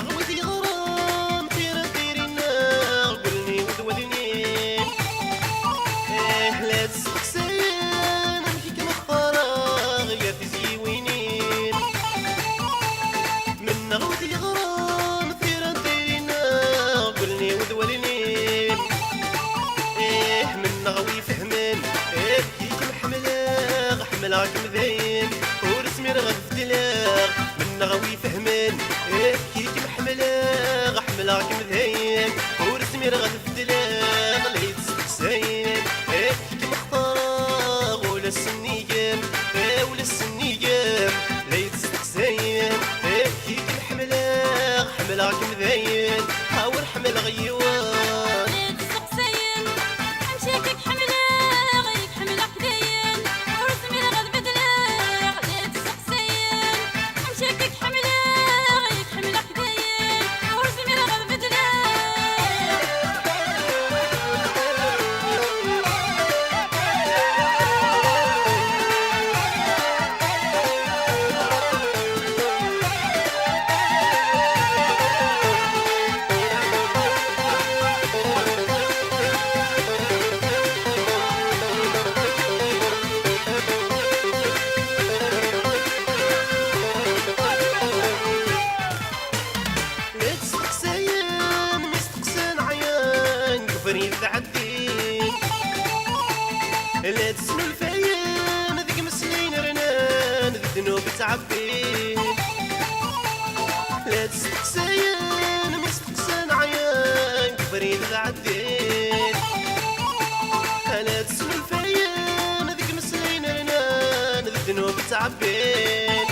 غوتي غرام تيرا ديرينا قولني ودولني لا تسقسين نمشيك مختارة غير تزيوينين من غوتي غرام تيرا ديرينا قولني ودولني من غوي فهمن كيك محملة حملك مذين ورسمي رغد فتلاغ من غوي فهمن كيك محملة حملك مذين ورسمي رغد فتلاغ ليت سقسين كيك مختارة ولا السنية ولا السنية ليت سقسين كيك محملة حملك مذين حاور حمل غيوان فريد عدين لا تسنو الفاين ذيك مسلين رنان الذنوب تعبين لا تستقسين مستقسن عيان فريد عدين لا تسنو الفاين ذيك مسلين رنان الذنوب تعبين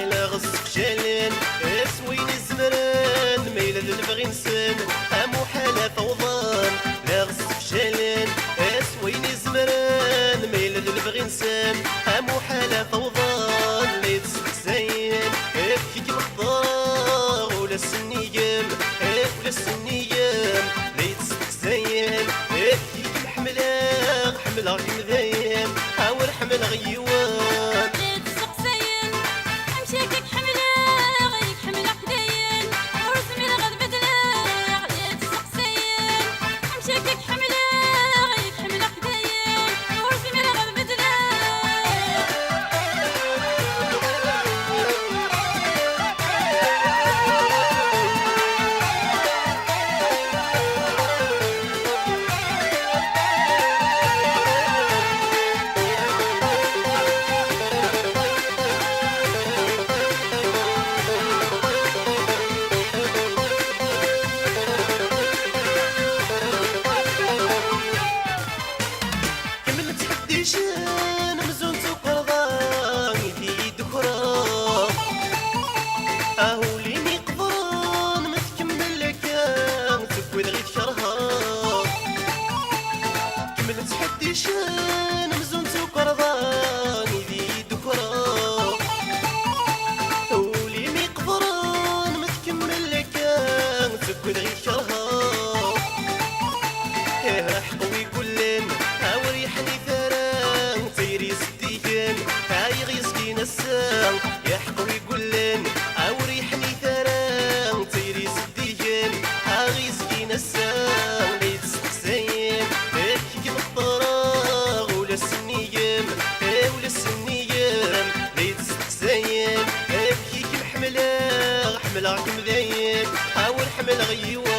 لا غصك شالين اسوين الزمران ميلة للبغي نسن امو حالة فوضان لا غصك شالين اسوين الزمران ميلة للبغي نسن امو حالة فوضان ليت سقسين ابكيك مخضار ولا السنيام ولا السنيام ليت سقسين ابكيك محملة حملة مذايم حاول حمل غيوان شان مزون تقرضان يدي دكرا اهوليني قبران ما تكمل لكان تكوي غير شرها كمل تحدي شان مزون تقرضان يدي دكرا اهوليني قبران ما تكمل لكان تكوي غير شرها راح قوي كلن اوريحني يا حقوي يقولن اوريحني ثرى طيري سديين هاغي سكين السام ليت سقسين كيك مختارة ولا السنيام ولا السنيام ليت سقسين كيك محملة حملة مذاين حاول حمل غيوان